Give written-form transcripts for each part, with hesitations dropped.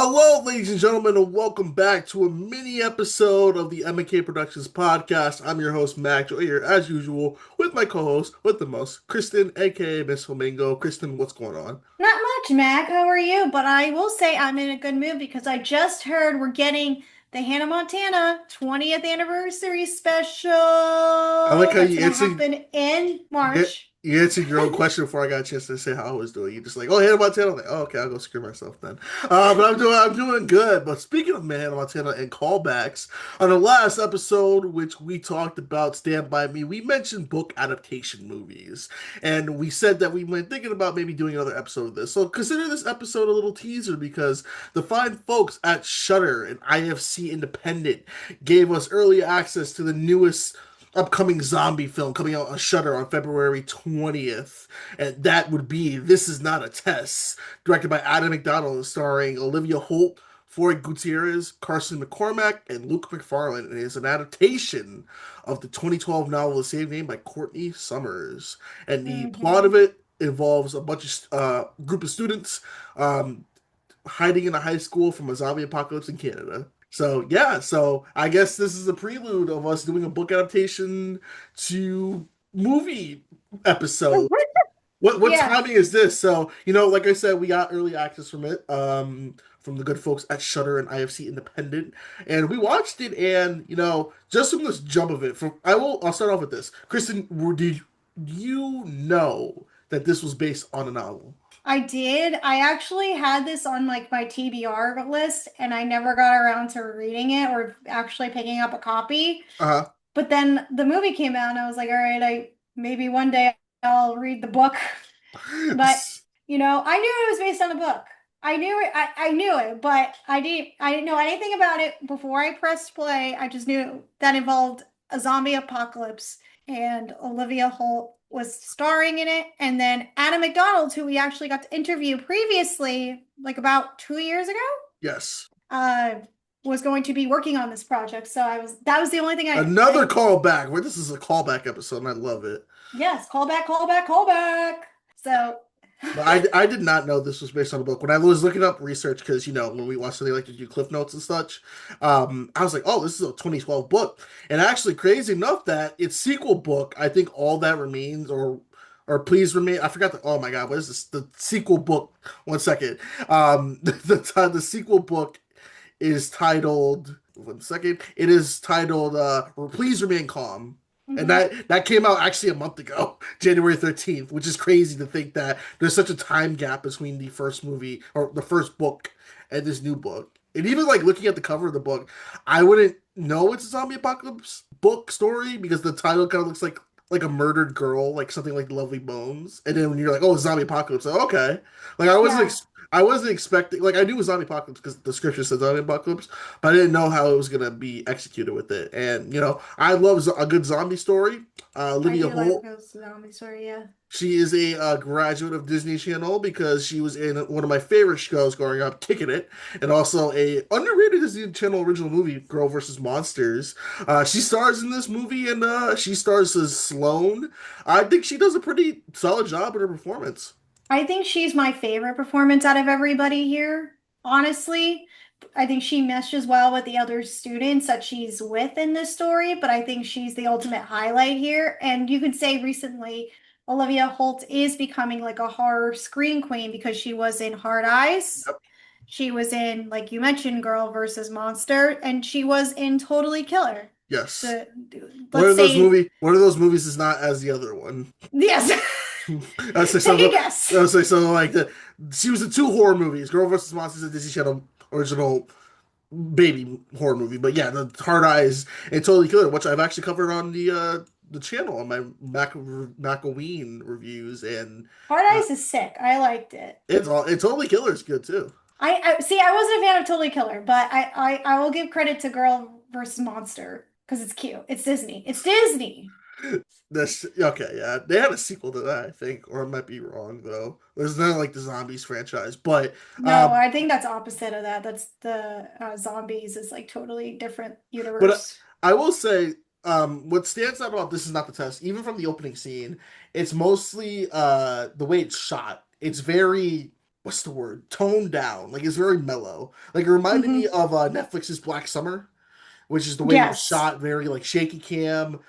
Hello, ladies and gentlemen, and welcome back to a mini episode of the M&K Productions Podcast. I'm your host, Mac, here as usual with my co-host, with the most, Kristen, aka Miss Flamingo. Kristen, what's going on? Not much, Mac. How are you? But I will say I'm in a good mood because I just heard we're getting the Hannah Montana 20th anniversary I like special. how That's you gonna answered. happen in You, March. you answered your own question before I got a chance to say how I was doing. You just like, oh, Hannah Montana. I'm like, oh, okay, I'll go screw myself then. But I'm doing good. But speaking of Hannah Montana and callbacks, on the last episode, which we talked about Stand By Me, we mentioned book adaptation movies, and we said that we were thinking about maybe doing another episode of this. So consider this episode a little teaser because the fine folks at Shudder and IFC Independent gave us early access to the newest upcoming zombie film coming out on Shudder on February 20th. And that would be This Is Not a Test, directed by Adam MacDonalds, starring Olivia Holt, Floyd Gutierrez, Carson McCormack, and Luke McFarlane. And it is an adaptation of the 2012 novel The Same Name by Courtney Summers. And the plot of Hmm. it involves a bunch of group of students um, hiding in a high school from a zombie apocalypse in Canada. So yeah, so I guess this is a prelude of us doing a book adaptation to movie episode. What Yeah. timing is this? So, like I said, we got early access from it, from the good folks at Shudder and IFC Independent, and we watched it. And just from this jump of it, I'll start off with this. Kristen, did you know that this was based on a novel? I did. I actually had this on like my TBR list and I never got around to reading it or actually picking up a copy. Uh-huh. But then the movie came out and I was like, all right, I maybe one day I'll read the book. But I knew it was based on a book. I knew it. I knew it, but I didn't know anything about it before I pressed play. I just knew that involved a zombie apocalypse and Olivia Holt was starring in it. And then Adam MacDonalds, who we actually got to interview previously, like about 2 years ago, Yes. uh, was going to be working on this project. So that was the only thing I knew. I Another didn't, callback. Where this is a callback episode, and I love it. yes, call back, call back, call back. So But I did not know this was based on a book. When I was looking up research, because when we watch something like to do Cliff Notes and such, I was like, oh, this is a 2012 book. And actually, crazy enough that its sequel book, I think All That Remains or Please Remain. I forgot the. Oh my God, what is this? The sequel book. One second. The sequel book is titled. One second. It is titled Please Remain Calm. And mhm. that came out actually a month ago, January 13th, which is crazy to think that there's such a time gap between the first movie or the first book and this new book. And even like looking at the cover of the book, I wouldn't know it's a zombie apocalypse book story because the title kind of looks like a murdered girl, like something like Lovely Bones. And then when you're like, oh, zombie apocalypse, like, okay. Like Yeah. I wasn't expecting, like I knew it was zombie apocalypse because the scripture said zombie apocalypse, but I didn't know how it was gonna be executed with it. And I love a good zombie story. I Olivia do like Holt, those zombie story, yeah. she is a graduate of Disney Channel because she was in one of my favorite shows growing up, Kicking It, and also a underrated Disney Channel original movie, Girl versus Monsters. She stars in this movie, and she stars as Sloane. I think she does a pretty solid job in her performance. I think she's my favorite performance out of everybody here. Honestly, I think she meshes well with the other students that she's with in this story, but I think she's the ultimate highlight here. And you could say recently, Olivia Holt is becoming like a horror screen queen because she was in Hard Eyes. Yep. She was in, like you mentioned, Girl versus Monster, and she was in Totally Killer. Yes. The let's say One of those movies is not as the other one. yes. I say Take a something. guess. I say something like that. She was in two horror movies, Girl vs. Monsters, and Disney Channel original baby horror movie. But yeah, the Hard Eyes and Totally Killer, which I've actually covered on the channel on my McElween reviews, and Hard uh, Eyes is sick. I liked it. and Totally Killer is good too. I see. I wasn't a fan of Totally Killer, but I will give credit to Girl versus Monster because it's cute. It's Disney. It's Disney. This okay, yeah. They had a sequel to that, I think, or I might be wrong though. There's not like the Zombies franchise, but No, um, I think that's opposite of that. That's the zombies is like totally different but universe. I will say, what stands out about This Is Not the Test, even from the opening scene, it's mostly the way it's shot. It's very what's the word? Toned down. Like it's very mellow. Like it reminded me Hmm. of Netflix's Black Summer, which is the way it was Yes. shot, very like shaky cam,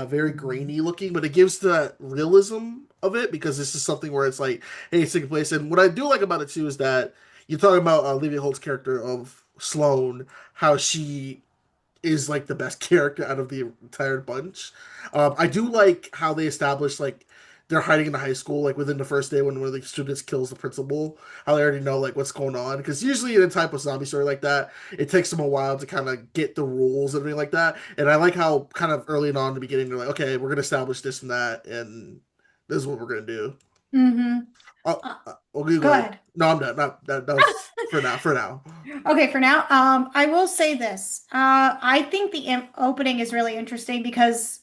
very grainy looking, but it gives the realism of it because this is something where it's like, hey, it's taking place. And what I do like about it too is that you're talking about Olivia Holt's character of Sloane, how she is like the best character out of the entire bunch. I do like how they established like they're hiding in the high school like within the first day when one of the students kills the principal. How they already know like what's going on because usually in a type of zombie story like that, it takes them a while to kind of get the rules and everything like that. And I like how kind of early on in the beginning they're like, okay, we're gonna establish this and that, and this is what we're gonna do. Hmm. Oh, Uh, okay, go Go ahead. ahead. No, I'm done. Not that. That was for now. For now. Okay, for now, I will say this. I think the opening is really interesting because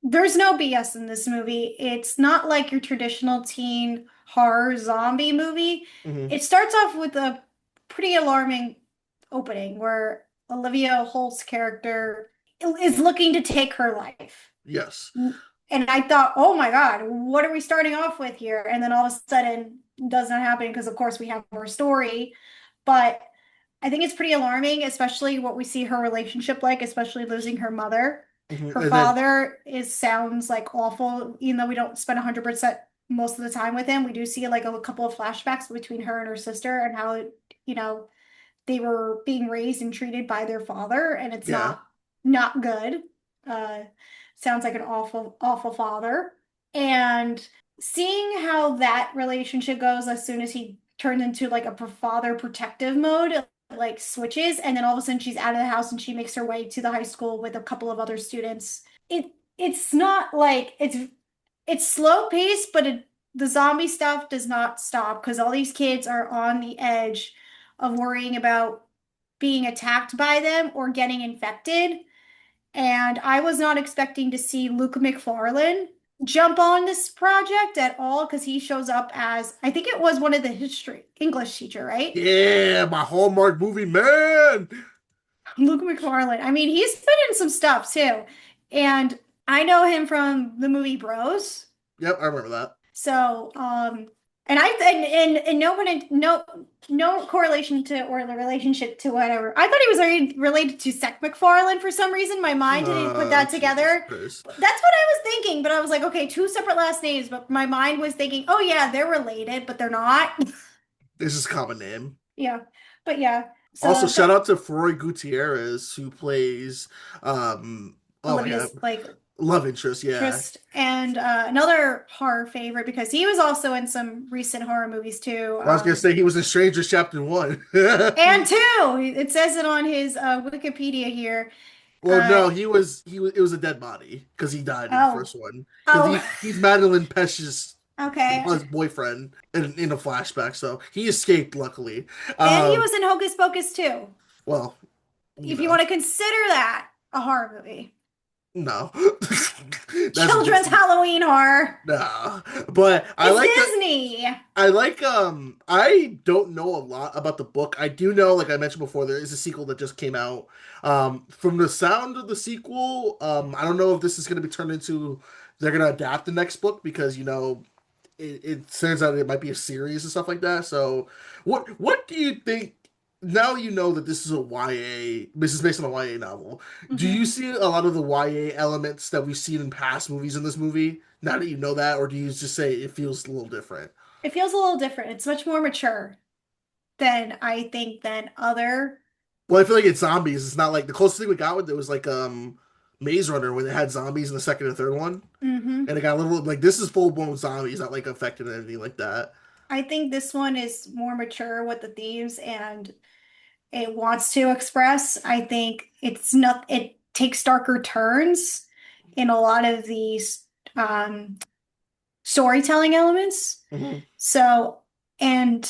there's no BS in this movie. It's not like your traditional teen horror zombie movie. Hmm. It starts off with a pretty alarming opening where Olivia Holt's character is looking to take her life. Yes. And I thought, oh my God, what are we starting off with here? And then all of a sudden, it doesn't happen because, of course, we have our story. But I think it's pretty alarming, especially what we see her relationship like, especially losing her mother. Her And then father is sounds like awful, even though we don't spend 100% most of the time with him. We do see like a couple of flashbacks between her and her sister and how, you know, they were being raised and treated by their father, and it's yeah. not good. Uh, sounds like an awful father. And seeing how that relationship goes as soon as he turns into like a father protective mode, like switches, and then all of a sudden she's out of the house and she makes her way to the high school with a couple of other students. It's not like it's slow paced, but the zombie stuff does not stop because all these kids are on the edge of worrying about being attacked by them or getting infected. And I was not expecting to see Luke McFarlane jump on this project at all because he shows up as, I think it was one of the history English teacher, right? Yeah, my Hallmark movie man. Luke McFarlane. I mean, he's been in some stuff too. And I know him from the movie Bros. Yep, I remember that. So, and I and no one no correlation to or the relationship to whatever. I thought he was related to Seth MacFarlane for some reason. My mind didn't put that Jesus together. Christ. That's what I was thinking, but I was like, okay, two separate last names, but my mind was thinking, oh yeah, they're related, but they're not. This is a common name. Yeah, but yeah. Also, So shout that out to Froy Gutierrez who plays oh my god, Olivia's like love interest, yeah. Trist and another horror favorite because he was also in some recent horror movies too. I was gonna say he was in Strangers Chapter One. And two, it says it on his Wikipedia here. Well, Uh, no, he was it was a dead body because he died in the oh, first one. Because oh, he's Madeline Pesh's okay. boyfriend in a flashback, so he escaped luckily. And he Um, was in Hocus Pocus too. well, If you want no. to consider that a horror movie, No. That's a children's Disney. Halloween horror. No. But I It's like that Disney. I don't know a lot about the book. I do know, like I mentioned before, there is a sequel that just came out. From the sound of the sequel, I don't know if this is gonna be turned into they're gonna adapt the next book because it turns out it might be a series and stuff like that. So what do you think now you know that this is a YA, this is based on a YA novel. Do you Mhm. see a lot of the YA elements that we've seen in past movies in this movie? Now that you know that, or do you just say it feels a little different? It feels a little different. It's much more mature than I think than other. Well, I feel like it's zombies. It's not like the closest thing we got with it was like Maze Runner where they had zombies in the second and third one. Hmm. And it got a little like this is full blown zombies, not like affected anything like that. I think this one is more mature with the themes and it wants to express. I think it takes darker turns in a lot of these storytelling elements. Hmm. So, and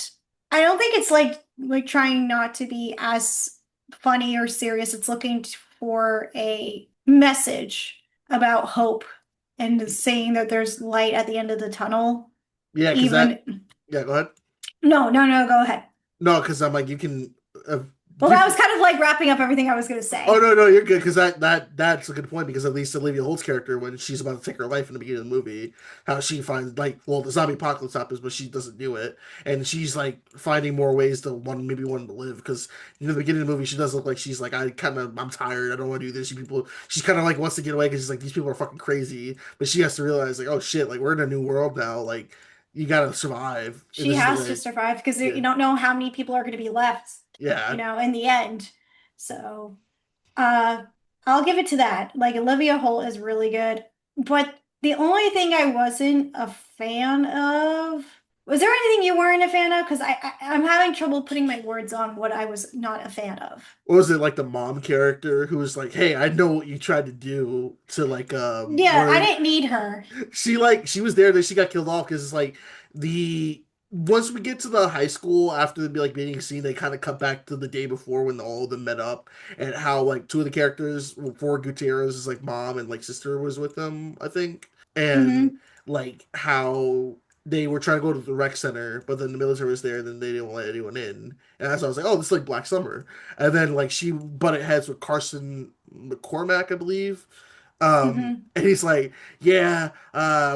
I don't think it's like trying not to be as funny or serious. It's looking for a message about hope and saying that there's light at the end of the tunnel. Yeah, because that Even yeah, go ahead. no, go ahead. No, because I'm like you can uh, Well, that was kind of like wrapping up everything I was going to Oh say. no, no, you're good because that's a good point because at least Olivia Holt's character when she's about to take her life in the beginning of the movie, how she finds like well the zombie apocalypse happens but she doesn't do it and she's like finding more ways to maybe want to live because in the beginning of the movie she does look like she's like I'm tired I don't want to do this she's kind of like wants to get away because she's like these people are fucking crazy but she has to realize like oh shit like we're in a new world now like you gotta survive and She this is the has to way survive because yeah you don't know how many people are going to be left, yeah in the end. So, uh, I'll give it to that. Like Olivia Holt is really good, but the only thing I wasn't a fan of was there anything you weren't a fan of? Because I'm having trouble putting my words on what I was not a fan of. what was it like the mom character who was like, "Hey, I know what you tried to do to like Yeah, I where didn't need her. she was there then she got killed off because it's like the once we get to the high school after the like meeting scene they kind of cut back to the day before when all of them met up and how like two of the characters well, for Gutierrez's like mom and like sister was with them I think and Hmm. like how they were trying to go to the rec center but then the military was there and then they didn't let anyone in and that's why I was like oh this is like Black Summer and then like she butted heads with Carson McCormack I believe Hmm. and he's like, yeah,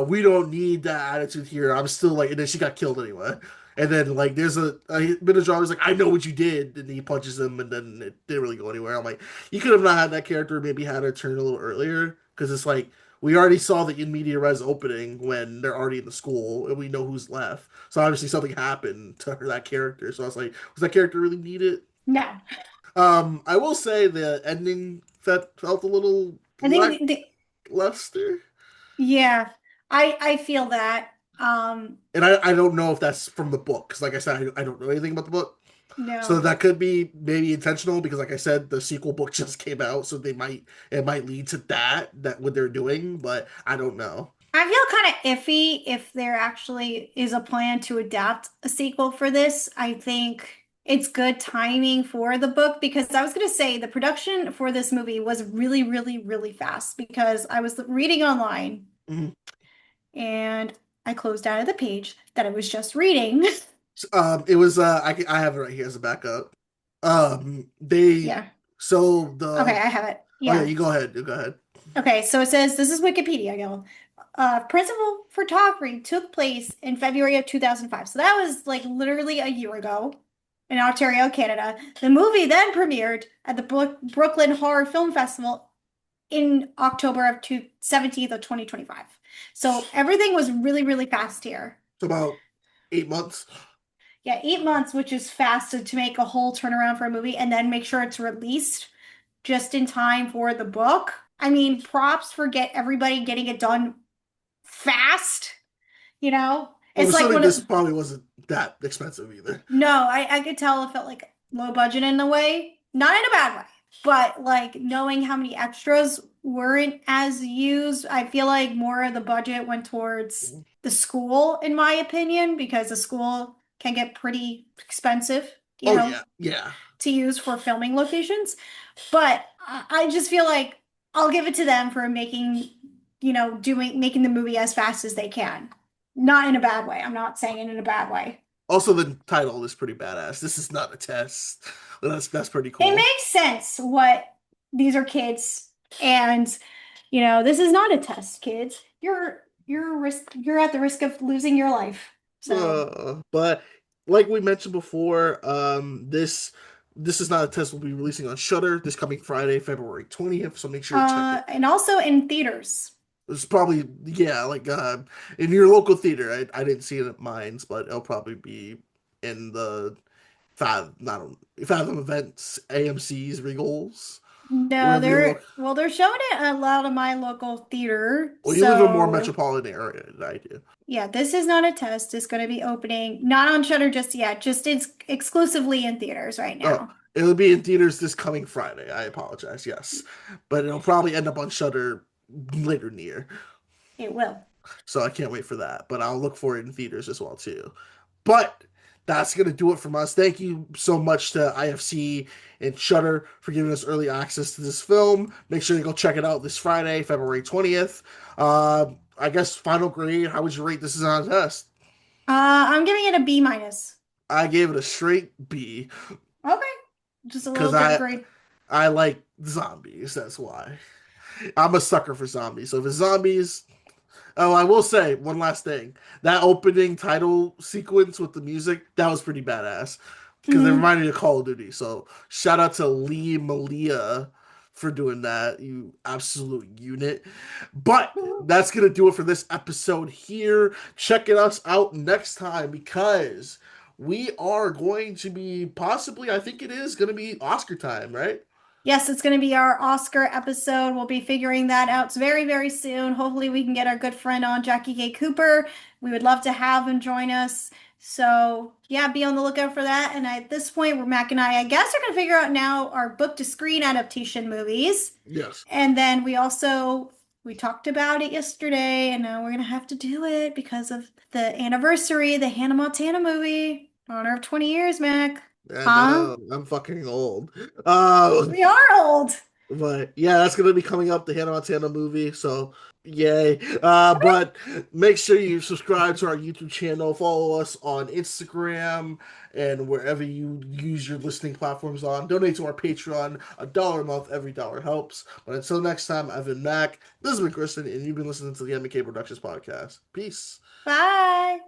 we don't need that attitude here. I'm still like, and then she got killed anyway. And then like, there's a bit of drama. He's like, I know what you did, and he punches him, and then it didn't really go anywhere. I'm like, you could have not had that character, maybe had her turn a little earlier, because it's like we already saw the in media res opening when they're already in the school, and we know who's left. So obviously something happened to that character. So I was like, was that character really needed? No, I will say the ending felt a little I think lackluster. yeah, I feel that. And I don't know if that's from the book because, like I said, I don't know anything about the book. So No. that could be maybe intentional because, like I said, the sequel book just came out, so it might lead to that what they're doing, but I don't know. I feel kind of iffy if there actually is a plan to adapt a sequel for this. I think it's good timing for the book because I was going to say the production for this movie was really, really, really fast because I was reading online Mhm. and I closed out of the page that I was just reading. It was I have it right here as a backup. They Yeah. so Okay, the I have it. oh yeah, Yeah. you go ahead. Okay, so it says this is Wikipedia, y'all. Principal photography took place in February of 2005. So that was like literally a year ago in Ontario, Canada. The movie then premiered at the Brooklyn Horror Film Festival in October of 17th of 2025. So everything was really, really fast here. It's about 8 months. Yeah, 8 months, which is fast to make a whole turnaround for a movie and then make sure it's released just in time for the book. I mean, props for everybody getting it done fast, you know? I'm It's like assuming when this it, probably wasn't that expensive either. no, I could tell it felt like low budget in a way, not in a bad way, but like knowing how many extras weren't as used, I feel like more of the budget went towards the school, in my opinion, because the school can get pretty expensive, Oh yeah, yeah. to use for filming locations. But I just feel like I'll give it to them for making, making the movie as fast as they can. Not in a bad way. I'm not saying it in a bad way. Also, the title is pretty badass. This is not a test. That's pretty It cool. makes sense what these are kids and this is not a test, kids. You're at the risk of losing your life. So, But like we mentioned before, this is not a test. We'll be releasing on Shutter this coming Friday, February 20th. So make sure to check it. and also in theaters. It's probably yeah, like in your local theater. I didn't see it at mine's, but it'll probably be in the Fathom Events, AMC's, Regals, No, wherever you look. they're showing it at a lot of my local theater. Well, you live in a more So metropolitan area than I do. yeah, this is not a test. It's going to be opening not on Shutter just yet, just it's exclusively in theaters right Oh, now. it'll be in theaters this coming Friday. I apologize. Yes, but it'll probably end up on Shutter later in the year. It will. So I can't wait for that. But I'll look for it in theaters as well too. But that's gonna do it from us. Thank you so much to IFC and Shutter for giving us early access to this film. Make sure you go check it out this Friday, February 20th. I guess final grade. How would you rate this is on a test? I'm giving it a B minus. I gave it a straight B. Okay. Just a because little third grade. I like zombies. That's why I'm a sucker for zombies. So if it's zombies, oh, I will say one last thing. That opening title sequence with the music, that was pretty badass because it Hmm. reminded me of Call of Duty. So shout out to Lee Malia for doing that, you absolute unit. But that's gonna do it for this episode here. Checking us out next time because we are going to be possibly, I think it is going to be Oscar time, right? Yes, it's going to be our Oscar episode. We'll be figuring that out very, very soon. Hopefully, we can get our good friend on, Jackie K. Cooper. We would love to have him join us. So, yeah, be on the lookout for that. And at this point, we're Mac and I guess, are going to figure out now our book to screen adaptation movies. Yes. And then we talked about it yesterday, and now we're going to have to do it because of the anniversary, the Hannah Montana movie. Honor of 20 years, Mac. And Huh? I'm fucking old. We are old. But yeah, that's gonna be coming up, the Hannah Montana movie. So yay! But make sure you subscribe to our YouTube channel, follow us on Instagram, and wherever you use your listening platforms on. Donate to our Patreon. $1 a month, every dollar helps. But until next time, I've been Mac. This has been Kristen, and you've been listening to the M&K Productions Podcast. Peace. Bye.